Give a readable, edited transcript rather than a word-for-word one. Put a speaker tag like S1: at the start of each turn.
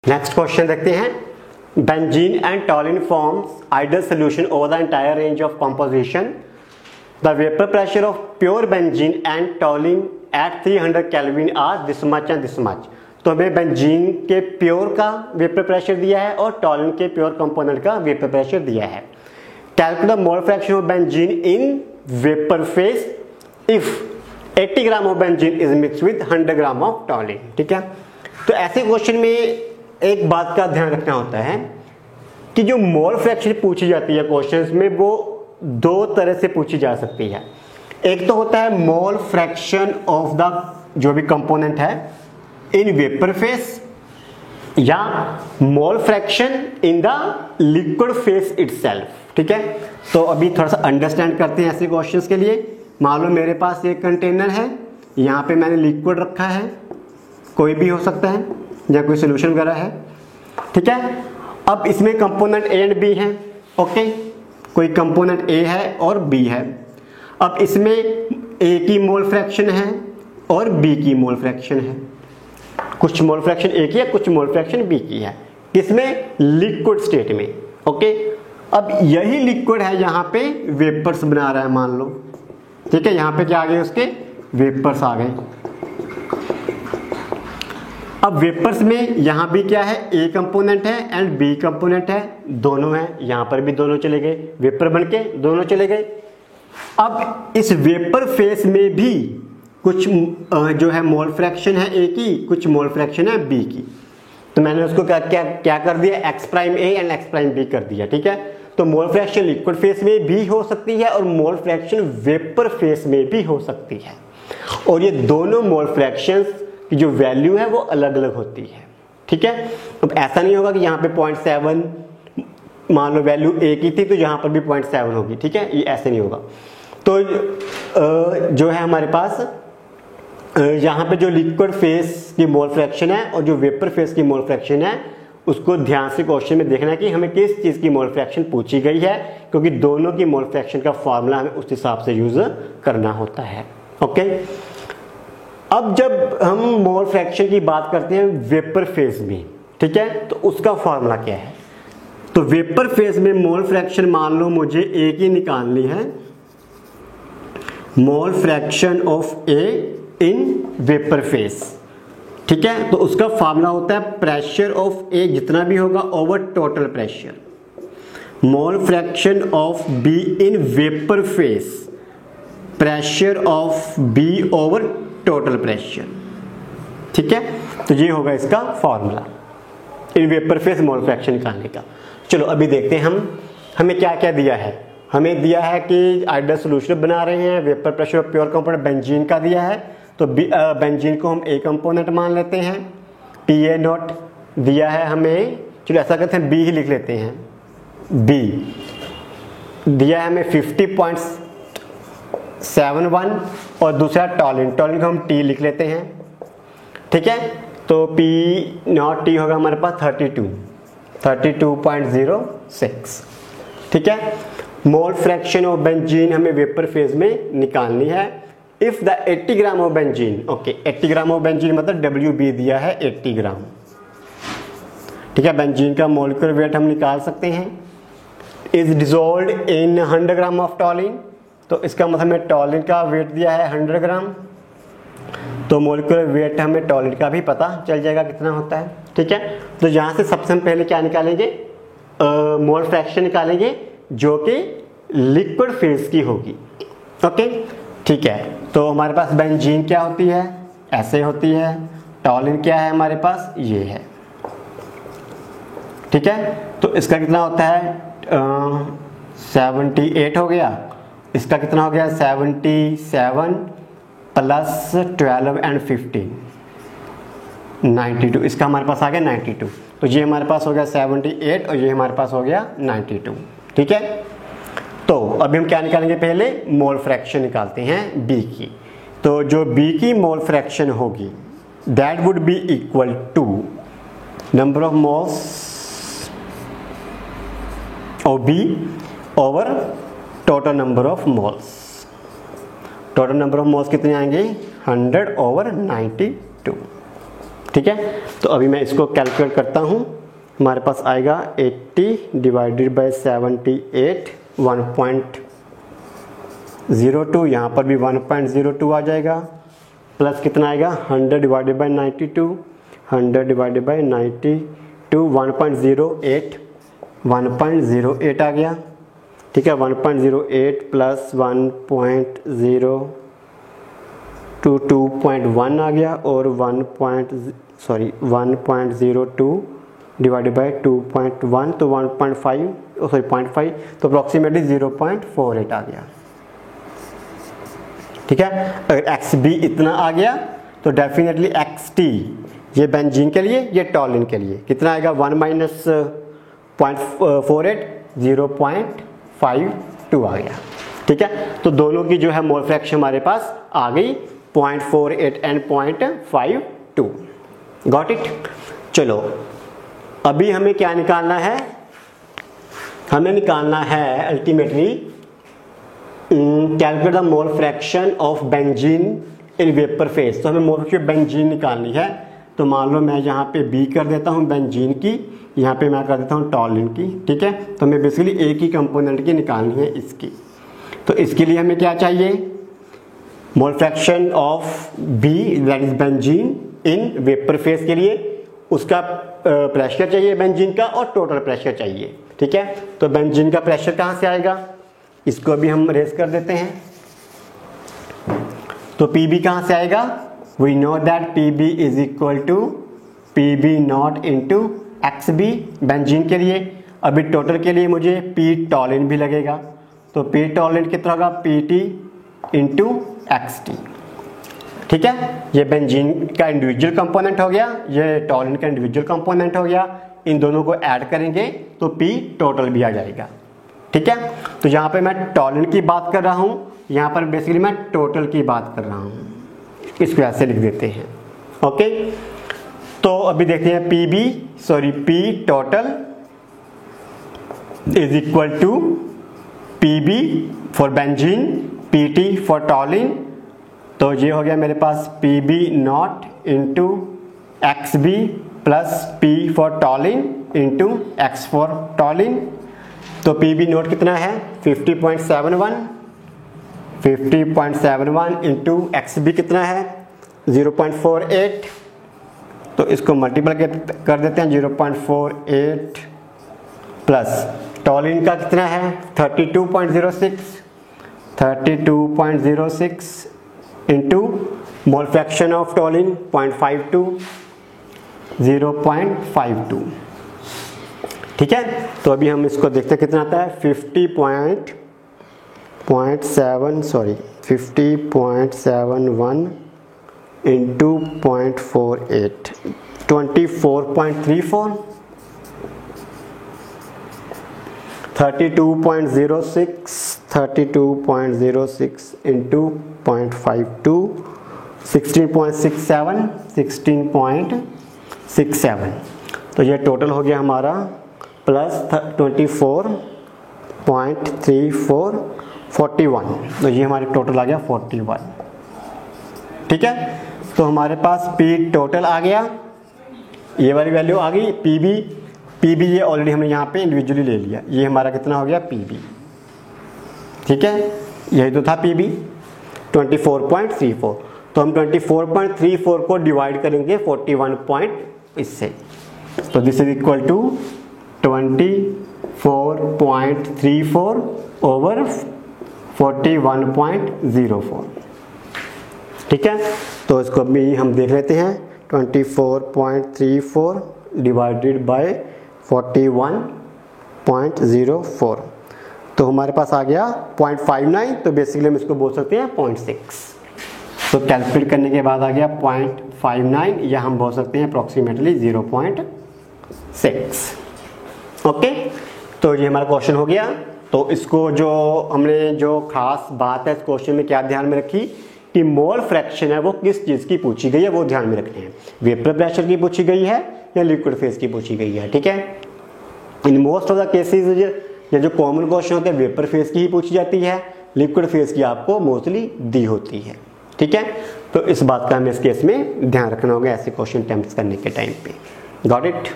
S1: Next question देखते हैं। Benzene and toluene forms ideal solution over the entire range of composition. The vapour pressure of pure benzene and toluene at 300 kelvin are this much and this much. तो हमें benzene के pure का vapour pressure दिया है और टॉलिन के pure component का vapour pressure दिया है। Calculate the mole fraction of benzene in vapour phase if 80 gram of benzene is mix with 100 gram of टॉलिन। ठीक है, तो ऐसे क्वेश्चन में एक बात का ध्यान रखना होता है कि जो मोल फ्रैक्शन पूछी जाती है क्वेश्चंस में वो दो तरह से पूछी जा सकती है। एक तो होता है मोल फ्रैक्शन ऑफ द जो भी कंपोनेंट है इन वेपर फेस, या mole fraction in the liquid phase itself. ठीक है, तो अभी थोड़ा सा अंडरस्टैंड करते हैं ऐसे क्वेश्चंस के लिए। मान लो मेरे पास एक कंटेनर है, यहाँ पे मैंने लिक्विड रखा है, कोई भी हो सकता है या कोई सोल्यूशन वगैरह है। ठीक है, अब इसमें कंपोनेंट ए एंड बी है। ओके, कोई कंपोनेंट ए है और बी है। अब इसमें ए की मोल फ्रैक्शन है और बी की मोल फ्रैक्शन है। कुछ मोल फ्रैक्शन ए की है, कुछ मोल फ्रैक्शन बी की है। किसमें? लिक्विड स्टेट में। ओके, अब यही लिक्विड है यहाँ पे वेपर्स बना रहा है मान लो। ठीक है, यहाँ पे क्या आ गए उसके वेपर्स आ गए। अब वेपर्स में यहाँ भी क्या है, ए कंपोनेंट है एंड बी कंपोनेंट है, दोनों है। यहाँ पर भी दोनों चले गए, वेपर बन के दोनों चले गए। अब इस वेपर फेस में भी कुछ जो है मोल फ्रैक्शन है ए की, कुछ मोल फ्रैक्शन है बी की। तो मैंने उसको क्या कर दिया, X prime A and X prime B कर दिया। ठीक है, तो मोल फ्रैक्शन लिक्विड फेस में भी हो सकती है और मोल फ्रैक्शन वेपर फेस में भी हो सकती है। और ये दोनों मोल फ्रैक्शंस की जो वैल्यू है वो अलग अलग होती है। ठीक है, अब ऐसा नहीं होगा कि यहाँ पे 0.7 मान लो वैल्यू ए की थी तो यहाँ पर भी 0.7 होगी। ठीक है, ये ऐसे नहीं होगा। तो जो है हमारे पास यहाँ पे जो लिक्विड फेस की मोल फ्रैक्शन है और जो वेपर फेस की मोल फ्रैक्शन है उसको ध्यान से क्वेश्चन में देखना है कि हमें किस चीज़ की मोल फ्रैक्शन पूछी गई है, क्योंकि दोनों की मोल फ्रैक्शन का फॉर्मूला हमें उस हिसाब से यूज करना होता है। ओके, अब जब हम मोल फ्रैक्शन की बात करते हैं वेपर फेज में, ठीक है, तो उसका फॉर्मूला क्या है? तो वेपर फेज में मोल फ्रैक्शन मान लो मुझे ए की निकालनी है, मोल fraction of A in vapour phase. ठीक है, तो उसका फॉर्मूला होता है प्रेशर ऑफ ए जितना भी होगा over total pressure, mole fraction of B in vapour phase, pressure of B over total pressure. ठीक है, तो ये होगा इसका formula in vapour phase mole fraction निकालने का। चलो अभी देखते हैं हमें क्या क्या दिया है। हमें दिया है कि आइडियल सोल्यूशन बना रहे हैं, vapour pressure of pure component benzene का दिया है, तो बेंजीन को हम ए कंपोनेंट मान लेते हैं। PA0 दिया है हमें, चलो ऐसा करते हैं बी ही लिख लेते हैं। बी दिया है हमें 50.71 और दूसरा टॉलिन को हम टी लिख लेते हैं। ठीक है, तो P0T होगा हमारे पास 32.06। ठीक है, मोल फ्रैक्शन ऑफ बेंजीन हमें वेपर फेज में निकालनी है। If the 80 gram of benzene, okay 80 gram of benzene मतलब WB दिया है 80 ग्राम। ठीक है, बेंजीन का मोलिकुलर वेट हम निकाल सकते हैं। Is dissolved in 100 gram of टॉलिन, तो इसका मतलब हमें टॉलिन का वेट दिया है 100 ग्राम, तो मोलिकुलर वेट हमें टॉलिन का भी पता चल जाएगा कितना होता है। ठीक है, तो यहाँ से सबसे हम पहले क्या निकालेंगे, मोल फ्रैक्शन निकालेंगे जो कि लिक्विड फेज की होगी। ओके, ठीक है, तो हमारे पास बेंजीन क्या होती है, ऐसे होती है। टॉलिन क्या है हमारे पास, ये है। ठीक है, तो इसका कितना होता है 78 हो गया, इसका कितना हो गया 77 प्लस 12 एंड 15 92, इसका हमारे पास आ गया 92। तो ये हमारे पास हो गया 78 और ये हमारे पास हो गया 92। ठीक है, तो अभी हम क्या निकालेंगे, पहले मोल फ्रैक्शन निकालते हैं बी की। तो जो बी की मोल फ्रैक्शन होगी that would be equal to number of moles of B over total number of moles. Total number of moles कितने आएंगे 100 ओवर 92। ठीक है, तो अभी मैं इसको कैलकुलेट करता हूँ। हमारे पास आएगा 80 डिवाइडेड बाई 78 1.02, यहाँ पर भी 1.02 आ जाएगा, प्लस कितना आएगा 100 डिवाइडेड बाई 92, 100 डिवाइडेड बाई 92 1.08 आ गया। ठीक है, 1.08 प्लस 1.02 2.1 आ गया, और 1.02 डिवाइडेड बाई 2.1 तो 0.5 तो अप्रॉक्सीमेटली 0.48 आ गया। ठीक है, अगर एक्स बी इतना आ गया तो डेफिनेटली एक्स टी, ये बेंजीन के लिए, ये टॉलिन के लिए कितना आएगा 1 माइनस 0.48 0.52 आ गया। ठीक है, तो दोनों की जो है मोल फ्रैक्शन हमारे पास आ गई 0.48 एंड 0.52। Got it. चलो अभी हमें क्या निकालना है, हमें निकालना है ultimately calculate the mole fraction of benzene in vapour phase. तो हमें मोल फ्रैक्शन बेंजीन निकालनी है। तो मान लो मैं यहाँ पे बी कर देता हूँ बेंजीन की, यहाँ पे मैं कर देता हूँ टॉलिन की। ठीक है, तो हमें बेसिकली एक ही कंपोनेंट की निकालनी है इसकी। तो इसके लिए हमें क्या चाहिए, mole fraction of B that is benzene in vapour phase के लिए उसका प्रेशर चाहिए बेंजीन का, और टोटल प्रेशर चाहिए। ठीक है, तो बेंजीन का प्रेशर कहाँ से आएगा, इसको भी हम रेस कर देते हैं। तो पीबी कहाँ से आएगा, we know that PB is equal to PB not into X B benzene के लिए। अभी टोटल के लिए मुझे पी टॉलिन भी लगेगा, तो पी टॉलिन कितना होगा P T into x T. ठीक है, ये बेंजीन का इंडिविजुअल कंपोनेंट हो गया, ये टॉलिन का इंडिविजुअल कंपोनेंट हो गया। इन दोनों को ऐड करेंगे तो पी टोटल भी आ जाएगा। ठीक है, तो यहाँ पे मैं टॉलिन की बात कर रहा हूँ, यहाँ पर बेसिकली मैं टोटल की बात कर रहा हूँ, इसको ऐसे लिख देते हैं। ओके, तो अभी देखते हैं P total is equal to PB for benzene, PT for toluene. तो ये हो गया मेरे पास PB not into X B plus P for toluene into X for toluene. तो पीबी नोट कितना है 50.71 इंटू एक्स बी कितना है 0.48। तो इसको मल्टीपल कर देते हैं 0.48 प्लस टॉलिन का कितना है 32.06 इंटू मोल फ्रैक्शन ऑफ टॉलिन 0.52। ठीक है, तो अभी हम इसको देखते हैं कितना आता है 50.71 इंटू 0.48 24.34 32.06 इंटू 0.52 16.67। तो ये टोटल हो गया हमारा प्लस 24.34 41। तो ये हमारे टोटल आ गया 41। ठीक है, तो हमारे पास पी टोटल आ गया, ये वाली वैल्यू आ गई। पीबी ये ऑलरेडी हमने यहाँ पे इंडिविजुअली ले लिया, ये हमारा कितना हो गया पीबी। ठीक है, यही तो था पीबी 24.34। तो हम 24.34 को डिवाइड करेंगे 41 पॉइंट इससे, तो this is equal to 24.34 over 41.04। ठीक है, तो इसको भी हम देख लेते हैं 24.34 डिवाइडेड बाय 41.04। तो हमारे पास आ गया 0.59। तो बेसिकली हम इसको बोल सकते हैं 0.6। तो कैलकुलेट करने के बाद आ गया 0.59, या हम बोल सकते हैं अप्रॉक्सीमेटली 0.6। ओके, तो ये हमारा क्वेश्चन हो गया। तो इसको जो हमने जो खास बात है इस क्वेश्चन में क्या ध्यान में रखी कि मोल फ्रैक्शन है वो किस चीज़ की पूछी गई है, वो ध्यान में रखते हैं। वेपर प्रेशर की पूछी गई है या लिक्विड फेज की पूछी गई है। ठीक है, in most of the cases ये जो कॉमन क्वेश्चन होते हैं वेपर फेज की ही पूछी जाती है, लिक्विड फेज की आपको मोस्टली दी होती है। ठीक है, तो इस बात का हमें इस केस में ध्यान रखना होगा ऐसे क्वेश्चन अटेम्प्ट करने के टाइम पे। Got it.